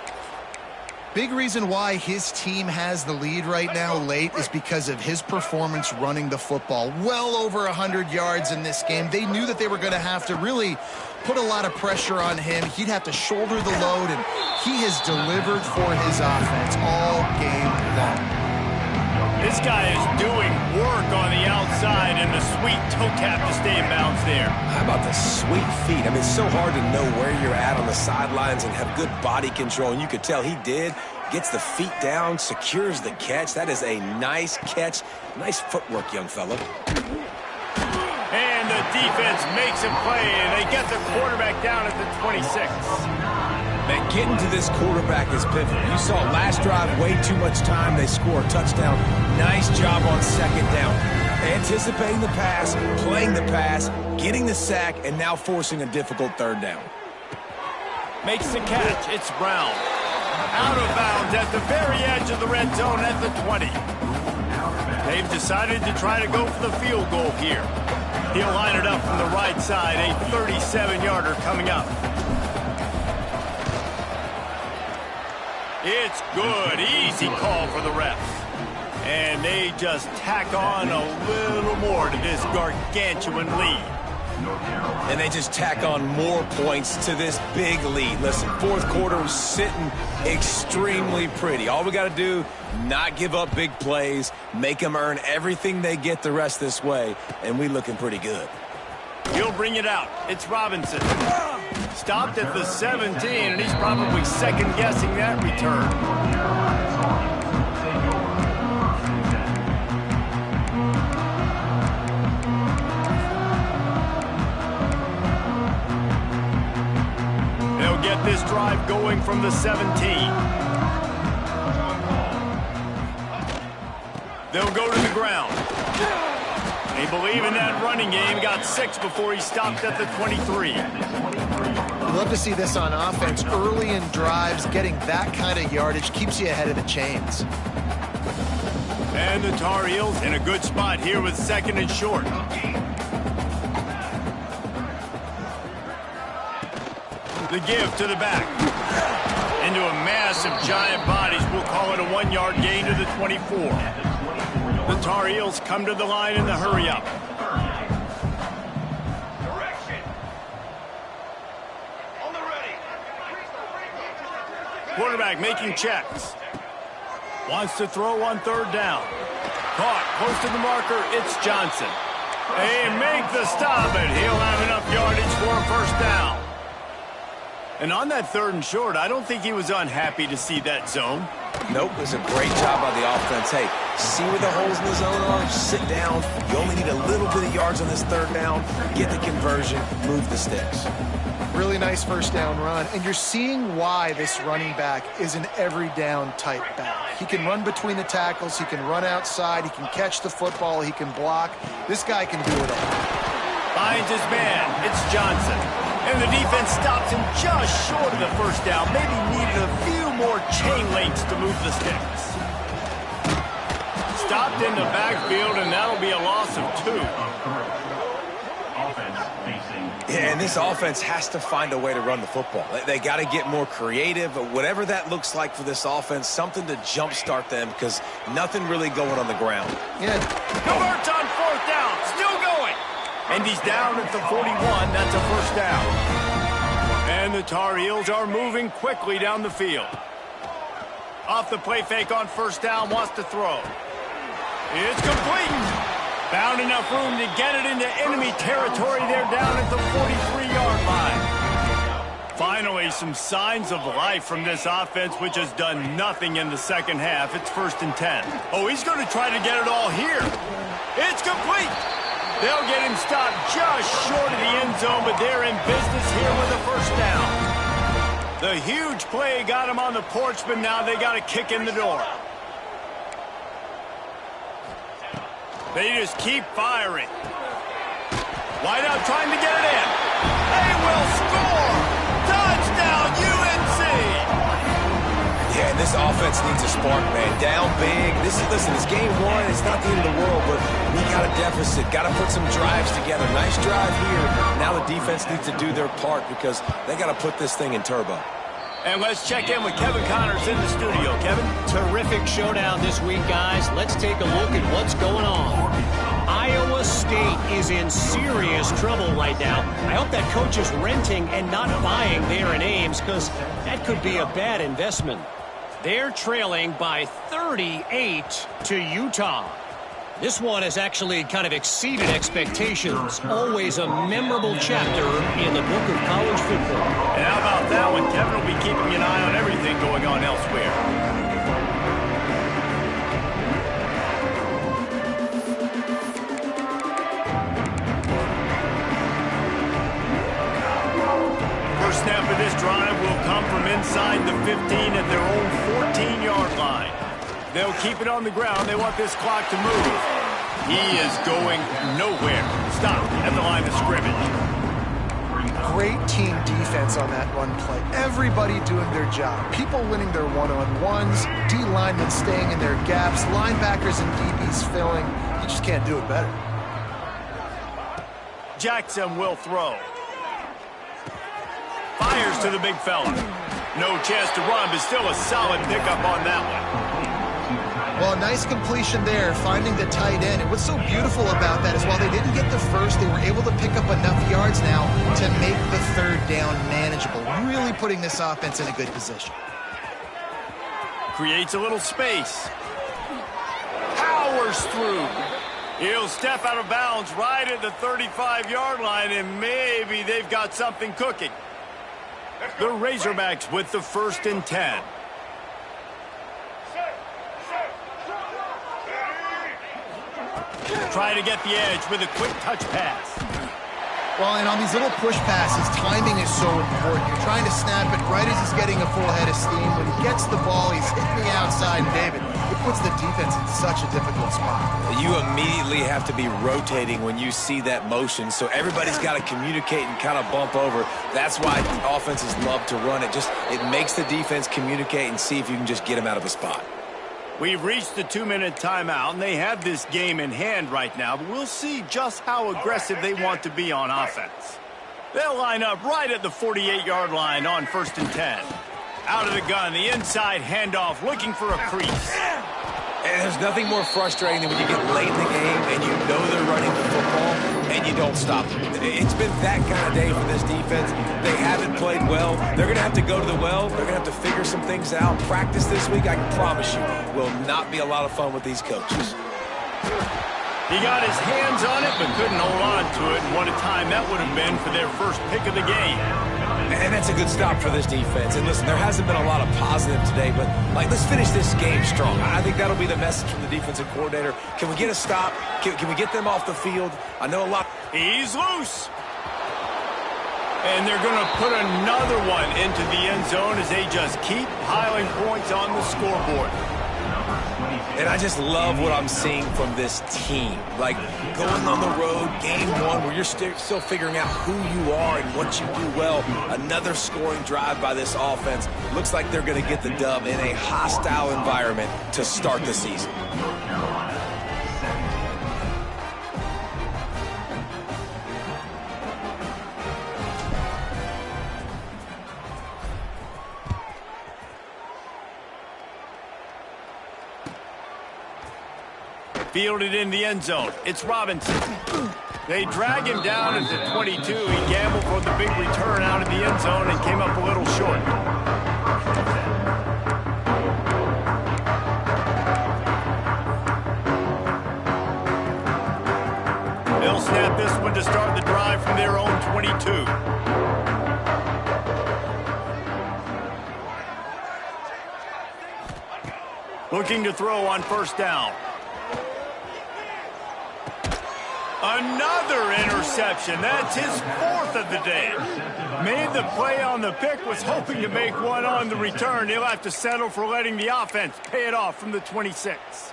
Big reason why his team has the lead right now late is because of his performance running the football. Well over 100 yards in this game. They knew that they were going to have to really put a lot of pressure on him. He'd have to shoulder the load, and he has delivered for his offense all game long. This guy is doing work on the outside, and the sweet toe tap to stay in bounds there. How about the sweet feet? I mean, it's so hard to know where you're at on the sidelines and have good body control, and you could tell he did. Gets the feet down, secures the catch. That is a nice catch. Nice footwork, young fella. And the defense makes a play, and they get the quarterback down at the 26. Man, getting to this quarterback is pivotal. You saw last drive, way too much time. They score a touchdown. Nice job on second down. Anticipating the pass, playing the pass, getting the sack, and now forcing a difficult third down. Makes the catch. It's Brown. Out of bounds at the very edge of the red zone at the 20. They've decided to try to go for the field goal here. He'll line it up from the right side, a 37-yarder coming up. It's good. Easy call for the refs. And they just tack on a little more to this gargantuan lead. And they just tack on more points to this big lead. Listen, fourth quarter was sitting extremely pretty. All we got to do, not give up big plays, make them earn everything they get the rest this way, and we looking pretty good. He'll bring it out. It's Robinson. Stopped at the 17, and he's probably second-guessing that return. They'll get this drive going from the 17. They'll go to the ground. They believe in that running game. Got 6 before he stopped at the 23. Love to see this on offense. Early in drives, getting that kind of yardage keeps you ahead of the chains. And the Tar Heels in a good spot here with second and short. The give to the back. Into a massive giant bodies. We'll call it a 1-yard gain to the 24. The Tar Heels come to the line in the hurry-up. Quarterback making checks. Wants to throw on third down. Caught close to the marker. It's Johnson. They make the stop, and he'll have enough yardage for a first down. And on that 3rd and short, I don't think he was unhappy to see that zone. Nope, it was a great job by the offense. Hey, see where the holes in the zone are? Sit down. You only need a little bit of yards on this 3rd down. Get the conversion. Move the sticks. Really nice first down run. And you're seeing why this running back is an every down type back. He can run between the tackles. He can run outside. He can catch the football. He can block. This guy can do it all. Finds his man. It's Johnson. And the defense stops him just short of the first down. Maybe needed a few more chain links to move the sticks. Stopped in the backfield, and that'll be a loss of 2. Yeah, and this offense has to find a way to run the football. They got to get more creative, but whatever that looks like for this offense, something to jumpstart them because nothing really going on the ground. Yeah. Converts on 4th down. Still going. And he's down at the 41. That's a first down. And the Tar Heels are moving quickly down the field. Off the play fake on 1st down, wants to throw. It's complete. Found enough room to get it into enemy territory. They're down at the 43-yard line. Finally, some signs of life from this offense, which has done nothing in the second half. It's 1st and 10. Oh, he's going to try to get it all here. It's complete. They'll get him stopped just short of the end zone, but they're in business here with a first down. The huge play got him on the porch, but now they got to kick in the door. They just keep firing. Wideout trying to get it in. They will score! Touchdown, UNC! Yeah, and this offense needs a spark, man. Down big. Listen, it's game 1. It's not the end of the world, but we got a deficit. Got to put some drives together. Nice drive here. Now the defense needs to do their part because they got to put this thing in turbo. And let's check in with Kevin Connors in the studio. Kevin? Terrific showdown this week, guys. Let's take a look at what's going on. Iowa State is in serious trouble right now. I hope that coach is renting and not buying there in Ames because that could be a bad investment. They're trailing by 38 to Utah. This one has actually kind of exceeded expectations. Always a memorable chapter in the book of college football. And how about that one? Kevin will be keeping an eye on everything going on elsewhere. First snap of this drive will come from inside the 15 at their own 14-yard line. They'll keep it on the ground. They want this clock to move. He is going nowhere. Stop at the line of scrimmage. Great team defense on that run play. Everybody doing their job. People winning their one-on-ones. D linemen staying in their gaps. Linebackers and DBs filling. You just can't do it better. Jackson will throw. Fires to the big fella. No chance to run, but still a solid pickup on that one. Well, a nice completion there, finding the tight end. And what's so beautiful about that is while they didn't get the first, they were able to pick up enough yards now to make the 3rd down manageable, really putting this offense in a good position. Creates a little space. Powers through. He'll step out of bounds right at the 35-yard line, and maybe they've got something cooking. The Razorbacks with the 1st and 10. Try to get the edge with a quick touch pass. Well, and on these little push passes, timing is so important. You're trying to snap it right as he's getting a full head of steam. When he gets the ball, he's hitting the outside, and David, it puts the defense in such a difficult spot. You immediately have to be rotating when you see that motion, so everybody's got to communicate and kind of bump over. That's why offenses love to run it. It makes the defense communicate and see if you can just get them out of a spot. We've reached the 2-minute timeout, and they have this game in hand right now, but we'll see just how aggressive they want to be on offense. They'll line up right at the 48-yard line on 1st and 10. Out of the gun, the inside handoff, looking for a crease. And there's nothing more frustrating than when you get late in the game and you know they're running the football and you don't stop them. It's been that kind of day for this defense. They haven't played well. They're going to have to go to the well. They're going to have to figure some things out. Practice this week, I can promise you, will not be a lot of fun with these coaches. He got his hands on it but couldn't hold on to it. And what a time that would have been for their first pick of the game. And that's a good stop for this defense. And listen, there hasn't been a lot of positive today, but let's finish this game strong. I think that'll be the message from the defensive coordinator. Can we get a stop? Can we get them off the field? I know a lot. He's loose. And they're going to put another one into the end zone as they just keep piling points on the scoreboard. And I just love what I'm seeing from this team. Like, going on the road, game one, where you're still figuring out who you are and what you do well. Another scoring drive by this offense. Looks like they're going to get the dub in a hostile environment to start the season. Fielded in the end zone. It's Robinson. They drag him down at the 22. He gambled for the big return out of the end zone and came up a little short. They'll snap this one to start the drive from their own 22. Looking to throw on first down. Another interception. That's his fourth of the day. Made the play on the pick, was hoping to make one on the return. He'll have to settle for letting the offense pay it off from the 26.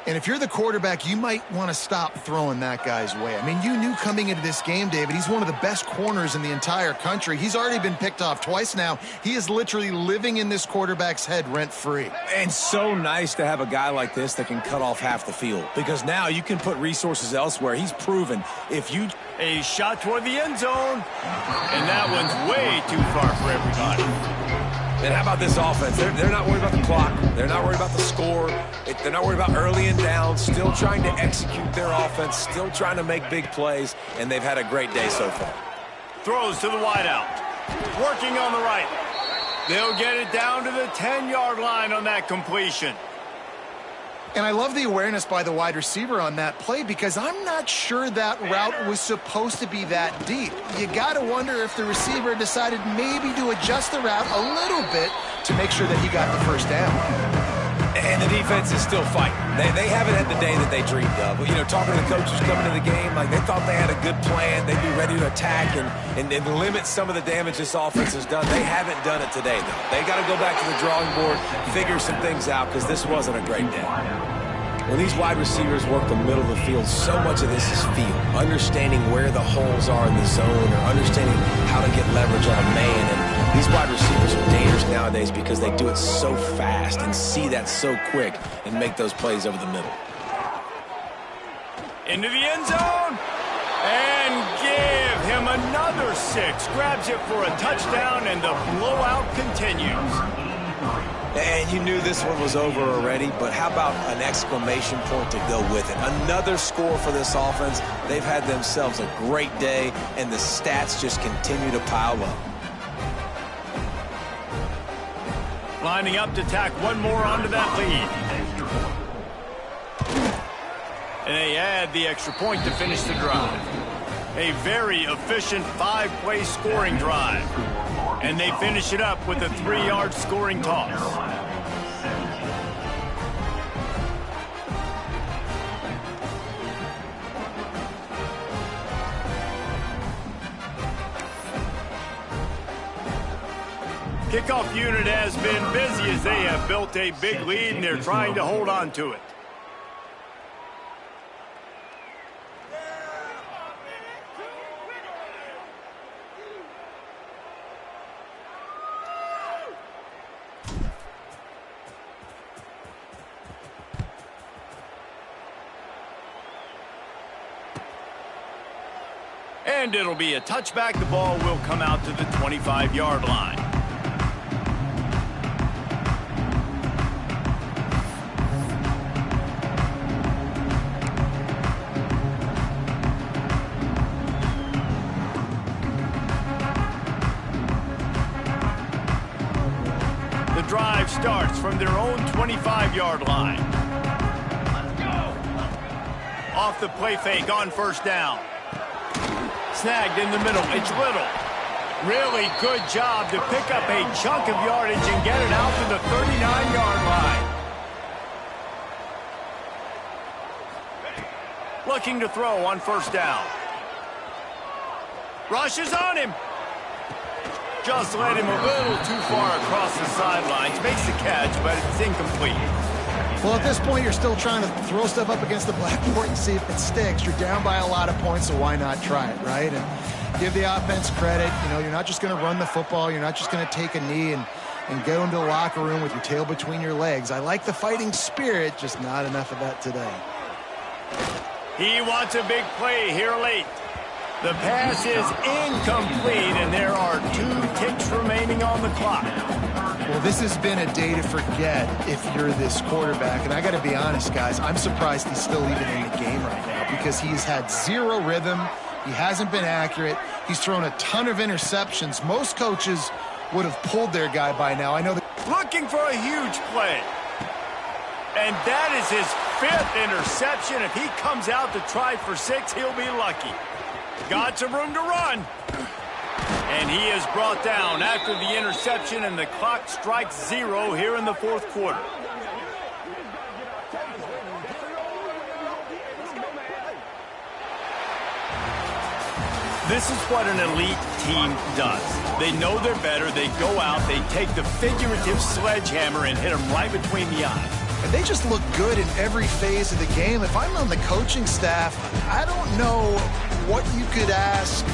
And if you're the quarterback, you might want to stop throwing that guy's way. I mean, you knew coming into this game, David, he's one of the best corners in the entire country. He's already been picked off twice now. He is literally living in this quarterback's head rent-free. And so nice to have a guy like this that can cut off half the field, because now you can put resources elsewhere. He's proven if you... A shot toward the end zone, and that one's way too far for everybody. And how about this offense? They're not worried about the clock. They're not worried about the score. They're not worried about early and down. Still trying to execute their offense. Still trying to make big plays. And they've had a great day so far. Throws to the wideout. Working on the right. They'll get it down to the 10-yard line on that completion. And I love the awareness by the wide receiver on that play, because I'm not sure that route was supposed to be that deep. You got to wonder if the receiver decided maybe to adjust the route a little bit to make sure that he got the first down. And the defense is still fighting. They haven't had the day that they dreamed of. You know, talking to the coaches coming to the game, like they thought they had a good plan. They'd be ready to attack and limit some of the damage this offense has done. They haven't done it today, though. They got to go back to the drawing board, figure some things out, because this wasn't a great day. When these wide receivers work the middle of the field, so much of this is feel. Understanding where the holes are in the zone, or understanding how to get leverage on a man. And these wide receivers are dangerous nowadays because they do it so fast and see that so quick and make those plays over the middle. Into the end zone. And give him another 6. Grabs it for a touchdown, and the blowout continues. And you knew this one was over already, but how about an exclamation point to go with it? Another score for this offense. They've had themselves a great day, and the stats just continue to pile up. Lining up to tack one more onto that lead. And they add the extra point to finish the drive. A very efficient 5-play scoring drive. And they finish it up with a 3-yard scoring toss. Kickoff unit has been busy as they have built a big lead, and they're trying to hold on to it. And it'll be a touchback. The ball will come out to the 25-yard line. The drive starts from their own 25-yard line. Let's go. Off the play fake on first down. Snagged in the middle. It's Little. Really good job to pick up a chunk of yardage and get it out to the 39-yard line. Looking to throw on first down. Rushes on him. Just led him a little too far across the sidelines. Makes the catch, but it's incomplete. Well, at this point, you're still trying to throw stuff up against the blackboard and see if it sticks. You're down by a lot of points, so why not try it, right? And give the offense credit. You know, you're not just going to run the football. You're not just going to take a knee and go into the locker room with your tail between your legs. I like the fighting spirit, just not enough of that today. He wants a big play here late. The pass is incomplete, and there are 2 ticks remaining on the clock. Well, this has been a day to forget if you're this quarterback. And I got to be honest, guys, I'm surprised he's still even in the game right now because he's had 0 rhythm. He hasn't been accurate. He's thrown a ton of interceptions. Most coaches would have pulled their guy by now. I know that. Looking for a huge play. And that is his 5th interception. If he comes out to try for 6, he'll be lucky. Got some room to run. And he is brought down after the interception, and the clock strikes 0 here in the 4th quarter. This is what an elite team does. They know they're better. They go out. They take the figurative sledgehammer and hit them right between the eyes. And they just look good in every phase of the game. If I'm on the coaching staff, I don't know what you could ask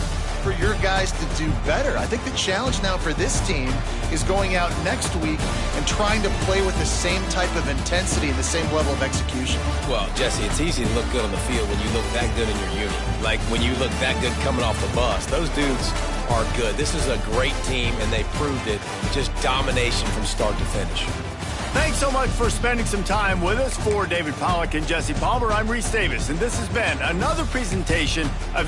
for your guys to do better. I think the challenge now for this team is going out next week and trying to play with the same type of intensity and the same level of execution. Well, Jesse, it's easy to look good on the field when you look that good in your unit. Like when you look that good coming off the bus. Those dudes are good. This is a great team, and they proved it. Just domination from start to finish. Thanks so much for spending some time with us. For David Pollack and Jesse Palmer, I'm Reese Davis, and this has been another presentation of